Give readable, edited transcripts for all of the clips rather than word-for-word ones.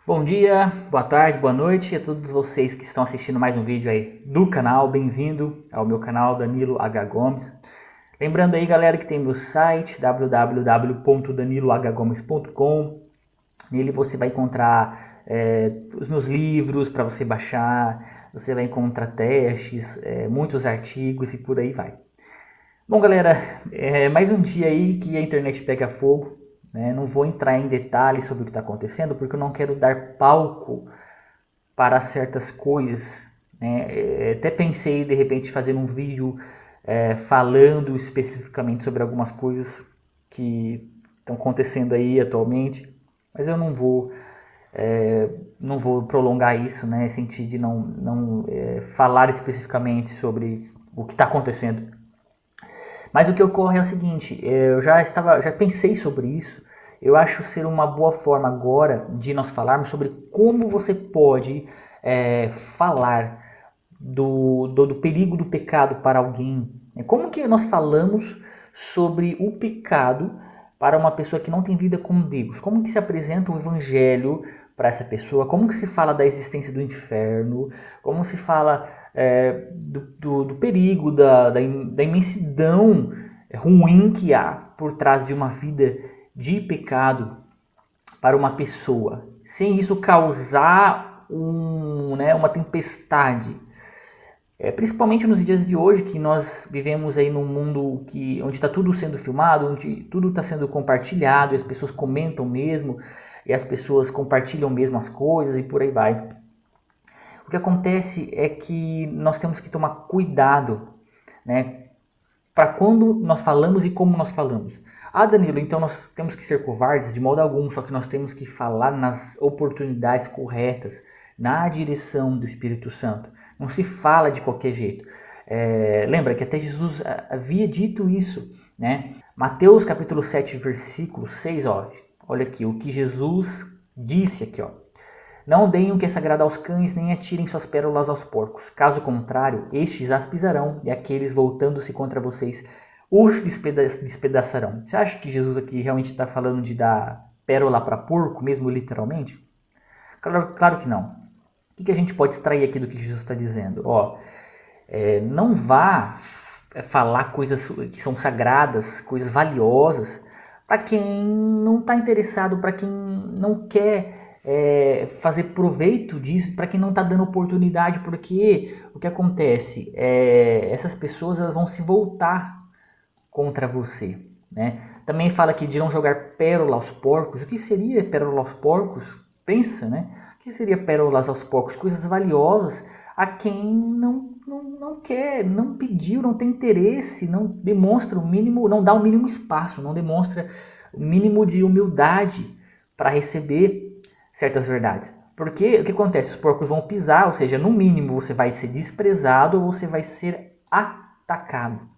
Bom dia, boa tarde, boa noite a todos vocês que estão assistindo mais um vídeo aí do canal. Bem-vindo ao meu canal Danilo H. Gomes. Lembrando aí, galera, que tem meu site www.danilohgomes.com. Nele você vai encontrar os meus livros para você baixar, você vai encontrar testes, muitos artigos e por aí vai. Bom, galera, mais um dia aí que a internet pega fogo. Não vou entrar em detalhes sobre o que está acontecendo, porque eu não quero dar palco para certas coisas. Até pensei de repente fazer um vídeo falando especificamente sobre algumas coisas que estão acontecendo aí atualmente, mas eu não vou prolongar isso, sentido de não falar especificamente sobre o que está acontecendo. Mas o que ocorre é o seguinte, eu já pensei sobre isso. Eu acho ser uma boa forma agora de nós falarmos sobre como você pode falar do perigo do pecado para alguém. Como que nós falamos sobre o pecado para uma pessoa que não tem vida com Deus? Como que se apresenta o evangelho para essa pessoa? Como que se fala da existência do inferno? Como se fala do perigo, da imensidão ruim que há por trás de uma vida de pecado para uma pessoa, sem isso causar uma tempestade. Principalmente nos dias de hoje, que nós vivemos aí num mundo onde está tudo sendo filmado, onde tudo está sendo compartilhado, e as pessoas comentam mesmo, e as pessoas compartilham mesmo as coisas e por aí vai. O que acontece é que nós temos que tomar cuidado, para quando nós falamos e como nós falamos. Danilo, então nós temos que ser covardes? De modo algum, só que nós temos que falar nas oportunidades corretas, na direção do Espírito Santo. Não se fala de qualquer jeito. Lembra que até Jesus havia dito isso, Mateus capítulo 7, versículo 6, olha aqui, o que Jesus disse aqui, Não deem o que é sagrado aos cães, nem atirem suas pérolas aos porcos. Caso contrário, estes as pisarão, e aqueles voltando-se contra vocês os despedaçarão. Você acha que Jesus aqui realmente está falando de dar pérola para porco, mesmo literalmente? Claro que não. O que a gente pode extrair aqui do que Jesus está dizendo? Não vá falar coisas que são sagradas, coisas valiosas, para quem não está interessado, para quem não quer fazer proveito disso, para quem não está dando oportunidade, porque o que acontece? Essas pessoas elas vão se voltar contra você. Também fala aqui de não jogar pérola aos porcos. O que seria pérola aos porcos? Pensa, O que seria pérolas aos porcos? Coisas valiosas a quem não quer, não pediu, não tem interesse, não demonstra o mínimo, não dá o mínimo espaço, não demonstra o mínimo de humildade para receber certas verdades. Porque o que acontece? Os porcos vão pisar, ou seja, no mínimo você vai ser desprezado ou você vai ser atacado.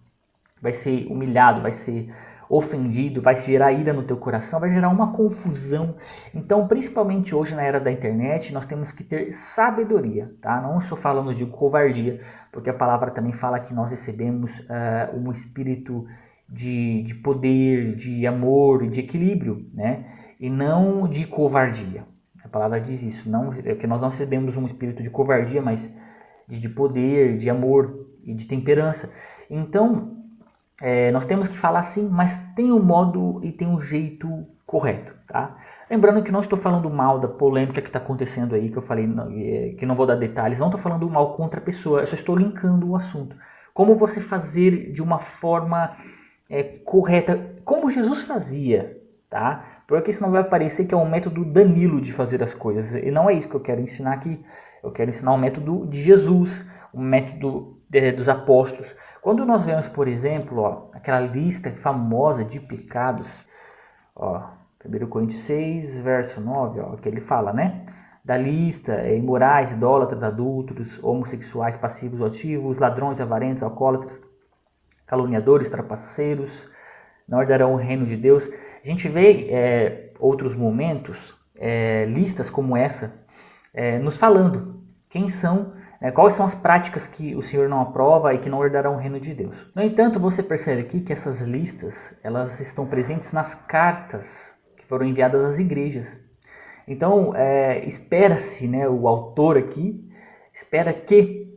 Vai ser humilhado, vai ser ofendido, vai gerar ira no teu coração, vai gerar uma confusão. Então, principalmente hoje na era da internet, nós temos que ter sabedoria, tá? Não estou falando de covardia, porque a palavra também fala que nós recebemos um espírito de poder, de amor, de equilíbrio, E não de covardia. A palavra diz isso, que nós não recebemos um espírito de covardia, mas de poder, de amor e de temperança. Então, nós temos que falar sim, mas tem um modo e tem um jeito correto, tá? Lembrando que não estou falando mal da polêmica que está acontecendo aí, que eu falei, que não vou dar detalhes, não estou falando mal contra a pessoa, eu só estou linkando o assunto. Como você fazer de uma forma correta, como Jesus fazia, tá? Porque senão vai parecer que é um método Danilo de fazer as coisas, e não é isso que eu quero ensinar aqui. Eu quero ensinar o método de Jesus, o método dos apóstolos. Quando nós vemos, por exemplo, aquela lista famosa de pecados, 1 Coríntios 6, verso 9, que ele fala, da lista, imorais, idólatras, adúlteros, homossexuais, passivos, ativos, ladrões, avarentos, alcoólatras, caluniadores, trapaceiros, não herdarão o reino de Deus. A gente vê outros momentos, listas como essa, nos falando quem são, quais são as práticas que o Senhor não aprova e que não herdarão o reino de Deus. No entanto, você percebe aqui que essas listas elas estão presentes nas cartas que foram enviadas às igrejas. Então, espera-se, né, o autor aqui, espera que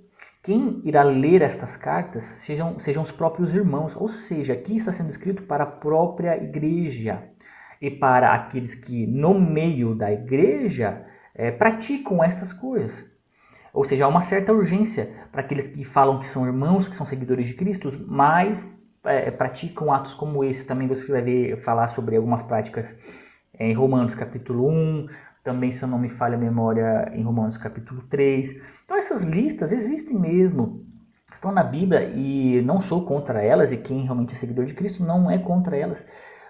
quem irá ler estas cartas sejam os próprios irmãos, ou seja, aqui está sendo escrito para a própria igreja e para aqueles que no meio da igreja praticam estas coisas. Ou seja, há uma certa urgência para aqueles que falam que são irmãos, que são seguidores de Cristo, mas praticam atos como esse. Também você vai ver falar sobre algumas práticas em Romanos capítulo 1, também, se eu não me falha a memória, em Romanos capítulo 3. Então essas listas existem mesmo, estão na Bíblia e não sou contra elas, e quem realmente é seguidor de Cristo não é contra elas.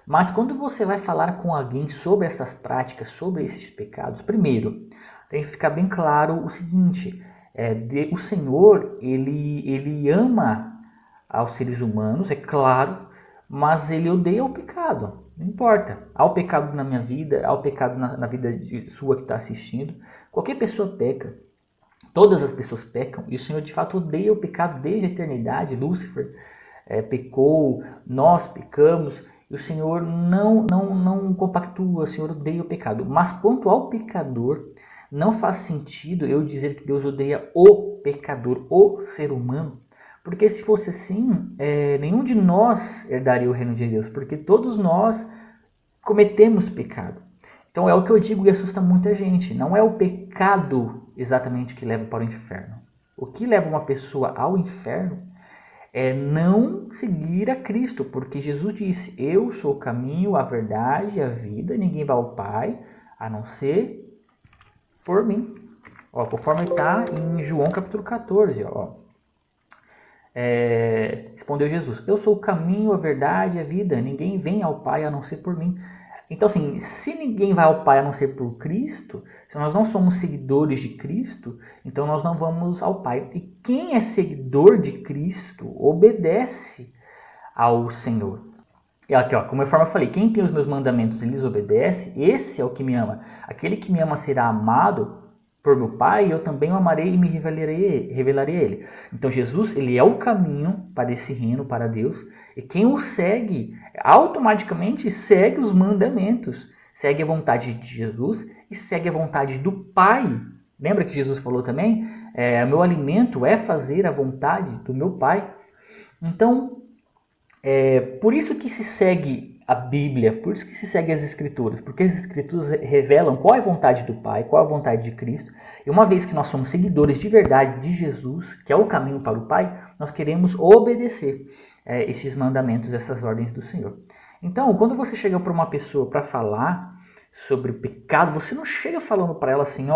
Mas quando você vai falar com alguém sobre essas práticas, sobre esses pecados, primeiro, tem que ficar bem claro o seguinte, o Senhor, ele ama aos seres humanos, é claro, mas ele odeia o pecado. Não importa, há o pecado na minha vida, há o pecado na vida sua que está assistindo. Qualquer pessoa peca, todas as pessoas pecam, e o Senhor de fato odeia o pecado desde a eternidade. Lúcifer pecou, nós pecamos, e o Senhor não compactua, o Senhor odeia o pecado. Mas quanto ao pecador, não faz sentido eu dizer que Deus odeia o pecador, o ser humano, porque se fosse assim, nenhum de nós herdaria o reino de Deus, porque todos nós cometemos pecado. Então é o que eu digo e assusta muita gente. Não é o pecado exatamente que leva para o inferno. O que leva uma pessoa ao inferno é não seguir a Cristo, porque Jesus disse, eu sou o caminho, a verdade e a vida, ninguém vai ao Pai, a não ser por mim. Conforme está em João capítulo 14, respondeu Jesus, eu sou o caminho, a verdade e a vida, ninguém vem ao Pai a não ser por mim. Então assim, se ninguém vai ao Pai a não ser por Cristo, se nós não somos seguidores de Cristo, então nós não vamos ao Pai. E quem é seguidor de Cristo obedece ao Senhor. E aqui, conforme eu falei, quem tem os meus mandamentos e lhes obedece, esse é o que me ama. Aquele que me ama será amado por meu Pai, eu também o amarei e me revelarei a ele. Então Jesus, ele é o caminho para esse reino, para Deus, e quem o segue, automaticamente segue os mandamentos, segue a vontade de Jesus e segue a vontade do Pai. Lembra que Jesus falou também? Meu alimento é fazer a vontade do meu Pai. Então, por isso que se segue a Bíblia, por isso que se segue as Escrituras, porque as Escrituras revelam qual é a vontade do Pai, qual é a vontade de Cristo, e uma vez que nós somos seguidores de verdade de Jesus, que é o caminho para o Pai, nós queremos obedecer esses mandamentos, essas ordens do Senhor. Então, quando você chega para uma pessoa para falar sobre o pecado, você não chega falando para ela assim,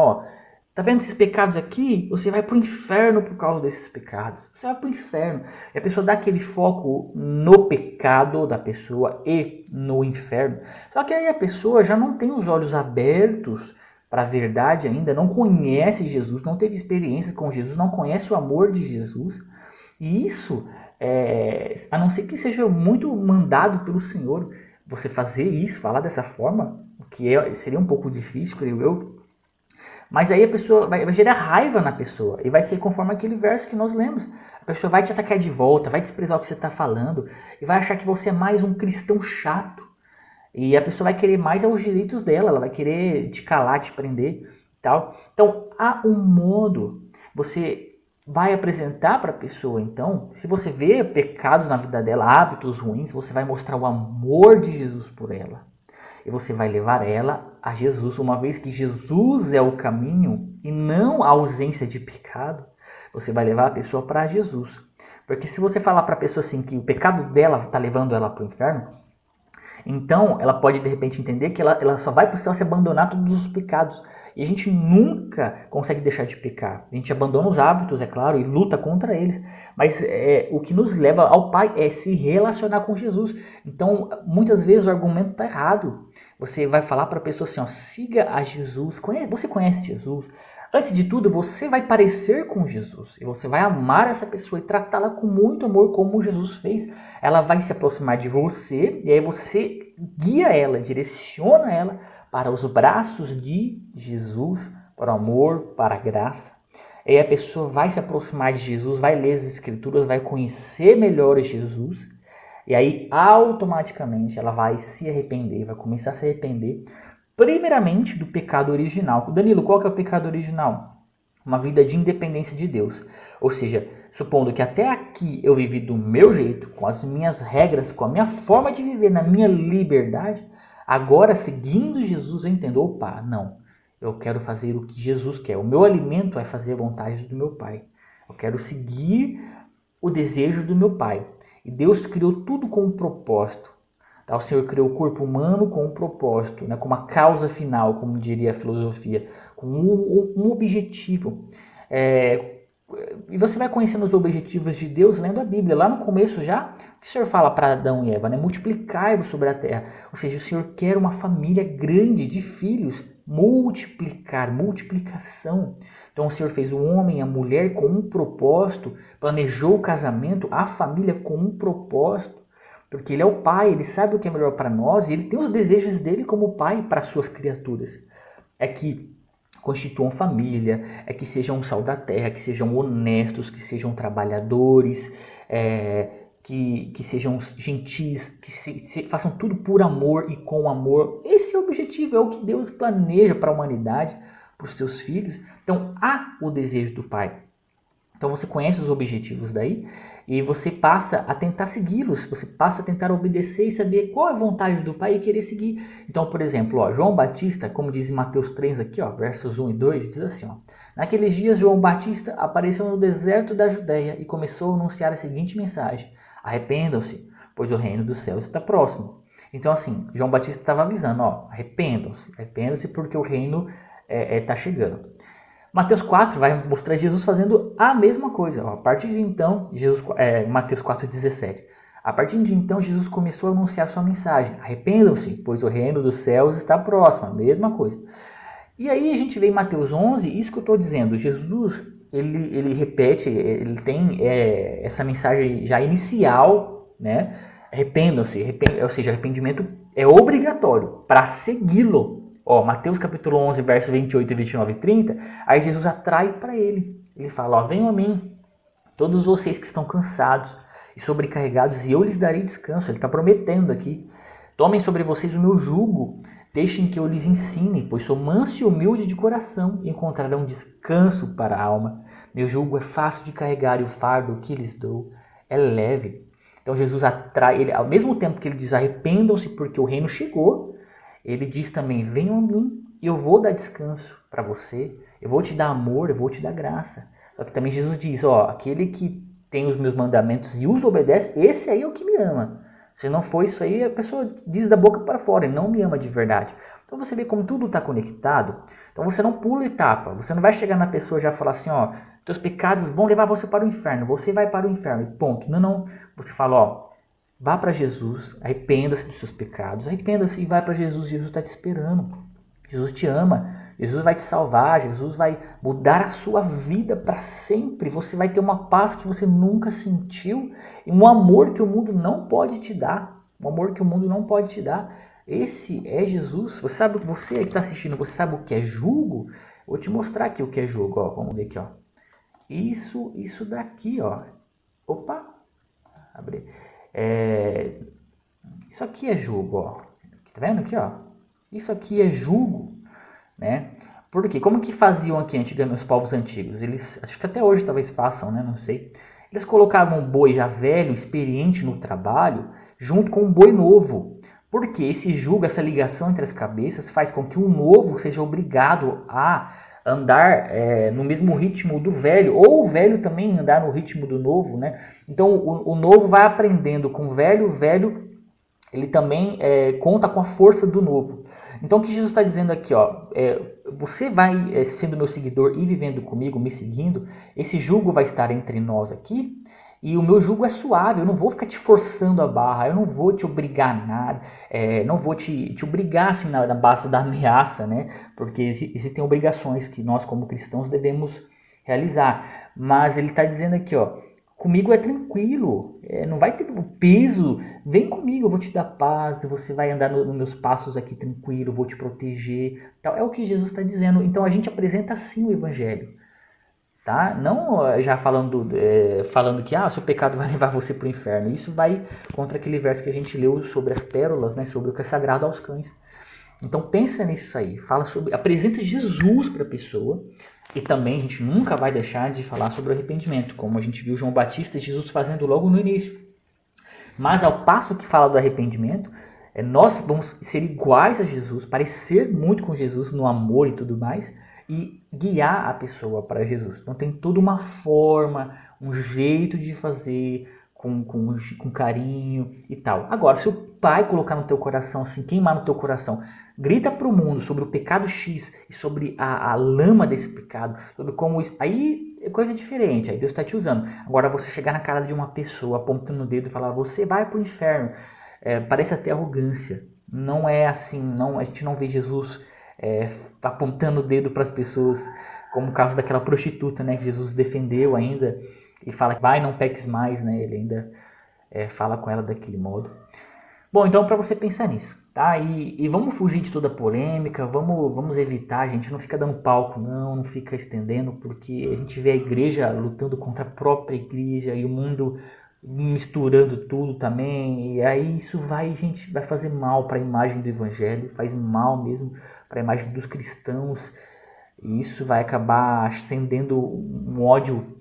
tá vendo esses pecados aqui? Você vai para o inferno por causa desses pecados. Você vai para o inferno. E a pessoa dá aquele foco no pecado da pessoa e no inferno. Só que aí a pessoa já não tem os olhos abertos para a verdade ainda, não conhece Jesus, não teve experiências com Jesus, não conhece o amor de Jesus. E isso, a não ser que seja muito mandado pelo Senhor, você fazer isso, falar dessa forma, que seria um pouco difícil, creio eu. Mas aí a pessoa vai gerar raiva na pessoa. E vai ser conforme aquele verso que nós lemos. A pessoa vai te atacar de volta, vai desprezar o que você está falando. E vai achar que você é mais um cristão chato. E a pessoa vai querer mais os direitos dela. Ela vai querer te calar, te prender. Tal. Então, há um modo. Você vai apresentar para a pessoa, então. Se você vê pecados na vida dela, hábitos ruins, você vai mostrar o amor de Jesus por ela. E você vai levar ela a Jesus, uma vez que Jesus é o caminho e não a ausência de pecado, você vai levar a pessoa para Jesus. Porque se você falar para a pessoa assim que o pecado dela está levando ela para o inferno, então ela pode de repente entender que ela só vai para o céu se abandonar todos os pecados. E a gente nunca consegue deixar de pecar. A gente abandona os hábitos, é claro, e luta contra eles. Mas o que nos leva ao Pai é se relacionar com Jesus. Então, muitas vezes o argumento está errado. Você vai falar para a pessoa assim, siga a Jesus. Você conhece Jesus? Antes de tudo, você vai parecer com Jesus. E você vai amar essa pessoa e tratá-la com muito amor, como Jesus fez. Ela vai se aproximar de você, e aí você guia ela, direciona ela para os braços de Jesus, para o amor, para a graça. E aí a pessoa vai se aproximar de Jesus, vai ler as Escrituras, vai conhecer melhor Jesus. E aí automaticamente ela vai se arrepender, vai começar a se arrepender. primeiramente do pecado original. Danilo, qual que é o pecado original? Uma vida de independência de Deus. Ou seja, supondo que até aqui eu vivi do meu jeito, com as minhas regras, com a minha forma de viver, na minha liberdade, agora seguindo Jesus eu entendo, opa, não, eu quero fazer o que Jesus quer. O meu alimento é fazer a vontade do meu Pai. Eu quero seguir o desejo do meu Pai. E Deus criou tudo com um propósito. Tá? O Senhor criou o corpo humano com um propósito, né? Com uma causa final, como diria a filosofia, com um objetivo. E você vai conhecendo os objetivos de Deus lendo a Bíblia. Lá no começo já, o que o Senhor fala para Adão e Eva? Né? Multiplicai-vos sobre a terra. Ou seja, o Senhor quer uma família grande de filhos. Multiplicar, multiplicação. Então o Senhor fez o homem e a mulher com um propósito, planejou o casamento, a família com um propósito, porque Ele é o Pai, Ele sabe o que é melhor para nós e Ele tem os desejos dele como Pai para suas criaturas. É que constituam família, é que sejam sal da terra, que sejam honestos, que sejam trabalhadores, que sejam gentis, que façam tudo por amor e com amor. Esse é o objetivo, é o que Deus planeja para a humanidade, para os seus filhos. Então há o desejo do Pai. Então você conhece os objetivos daí e você passa a tentar segui-los, você passa a tentar obedecer e saber qual é a vontade do Pai e querer seguir. Então, por exemplo, João Batista, como diz em Mateus 3 aqui, versos 1 e 2, diz assim, naqueles dias João Batista apareceu no deserto da Judéia e começou a anunciar a seguinte mensagem: arrependam-se, pois o reino dos céus está próximo. Então assim, João Batista estava avisando, arrependam-se porque o reino está chegando. Mateus 4 vai mostrar Jesus fazendo a mesma coisa. A partir de então, Mateus 4,17. A partir de então, Jesus começou a anunciar sua mensagem. Arrependam-se, pois o reino dos céus está próximo. A mesma coisa. E aí a gente vê em Mateus 11, isso que eu estou dizendo. Jesus, ele repete, ele tem essa mensagem já inicial, né? Arrependam-se, ou seja, arrependimento é obrigatório para segui-lo. Mateus capítulo 11, versos 28, 29 e 30, aí Jesus atrai para ele. Ele fala, venham a mim, todos vocês que estão cansados e sobrecarregados, e eu lhes darei descanso. Ele está prometendo aqui. Tomem sobre vocês o meu jugo, deixem que eu lhes ensine, pois sou manso e humilde de coração, e encontrarão descanso para a alma. Meu jugo é fácil de carregar e o fardo que lhes dou é leve. Então Jesus atrai, ele, ao mesmo tempo que ele diz arrependam-se porque o reino chegou, ele diz também, venham a mim e eu vou dar descanso para você, eu vou te dar amor, eu vou te dar graça. Só que também Jesus diz, aquele que tem os meus mandamentos e os obedece, esse aí é o que me ama. Se não for isso aí, a pessoa diz da boca para fora e não me ama de verdade. Então você vê como tudo está conectado. Então você não pula etapa, você não vai chegar na pessoa e já falar assim, teus pecados vão levar você para o inferno, você vai para o inferno, e ponto. Não, você fala, vá para Jesus, arrependa-se dos seus pecados, arrependa-se e vai para Jesus, Jesus está te esperando, Jesus te ama, Jesus vai te salvar, Jesus vai mudar a sua vida para sempre, você vai ter uma paz que você nunca sentiu, e um amor que o mundo não pode te dar, esse é Jesus. Você que está assistindo, você sabe o que é jugo? Vou te mostrar aqui o que é jugo, vamos ver aqui, isso daqui, opa, abre. Isso aqui é jugo, tá vendo aqui, isso aqui é jugo, né? Porque como que faziam aqui antigamente os povos antigos? Eles, acho que até hoje talvez façam, né? Não sei. Eles colocavam um boi já velho, experiente no trabalho, junto com um boi novo. Porque esse jugo, essa ligação entre as cabeças, faz com que o novo seja obrigado a andar no mesmo ritmo do velho, ou o velho também andar no ritmo do novo, né? Então o novo vai aprendendo com o velho ele também conta com a força do novo. Então o que Jesus está dizendo aqui, você vai sendo meu seguidor e vivendo comigo, me seguindo, esse jugo vai estar entre nós aqui, e o meu jugo é suave, eu não vou ficar te forçando a barra, eu não vou te obrigar a nada, não vou te obrigar assim na base da ameaça, né? Porque existem obrigações que nós como cristãos devemos realizar. Mas ele está dizendo aqui, comigo é tranquilo, não vai ter peso, vem comigo, eu vou te dar paz, você vai andar nos meus passos aqui tranquilo, vou te proteger. Então, é o que Jesus está dizendo. Então a gente apresenta assim o evangelho. Tá? Não já falando que o seu pecado vai levar você para o inferno. Isso vai contra aquele verso que a gente leu sobre as pérolas, né? Sobre o que é sagrado aos cães. Então pensa nisso aí, fala sobre, apresenta Jesus para a pessoa, e também a gente nunca vai deixar de falar sobre o arrependimento, como a gente viu João Batista e Jesus fazendo logo no início. Mas ao passo que fala do arrependimento, nós vamos ser iguais a Jesus, parecer muito com Jesus no amor e tudo mais, e guiar a pessoa para Jesus. Então tem toda uma forma, um jeito de fazer, com carinho e tal. Agora, se o pai colocar no teu coração, assim, queimar no teu coração, grita para o mundo sobre o pecado X e sobre a lama desse pecado, sobre como isso, aí é coisa diferente, aí Deus está te usando. Agora, você chegar na cara de uma pessoa apontando o dedo e falar, você vai para o inferno, parece até arrogância. Não é assim, não, a gente não vê Jesus apontando o dedo para as pessoas, como o caso daquela prostituta, né, que Jesus defendeu ainda, e fala, vai, não peques mais, né? Ele ainda fala com ela daquele modo. Bom, então para você pensar nisso, tá? E vamos fugir de toda a polêmica, vamos evitar, a gente não fica dando palco, não fica estendendo, porque a gente vê a igreja lutando contra a própria igreja e o mundo misturando tudo também, e aí isso vai fazer mal para a imagem do evangelho, faz mal mesmo para a imagem dos cristãos, e isso vai acabar acendendo um ódio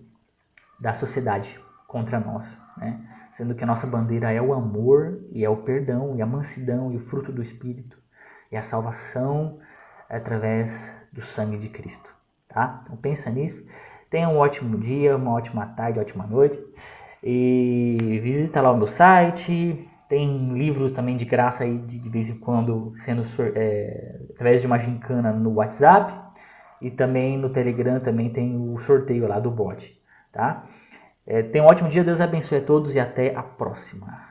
da sociedade contra nós, né? Sendo que a nossa bandeira é o amor, e é o perdão, e a mansidão, e o fruto do Espírito, e a salvação através do sangue de Cristo, tá? Então pensa nisso, tenha um ótimo dia, uma ótima tarde, ótima noite, e visita lá o meu site, tem livros também de graça aí de vez em quando, sendo através de uma gincana no WhatsApp, e também no Telegram também tem o sorteio lá do bot. Tá? Tenha um ótimo dia, Deus abençoe a todos e até a próxima.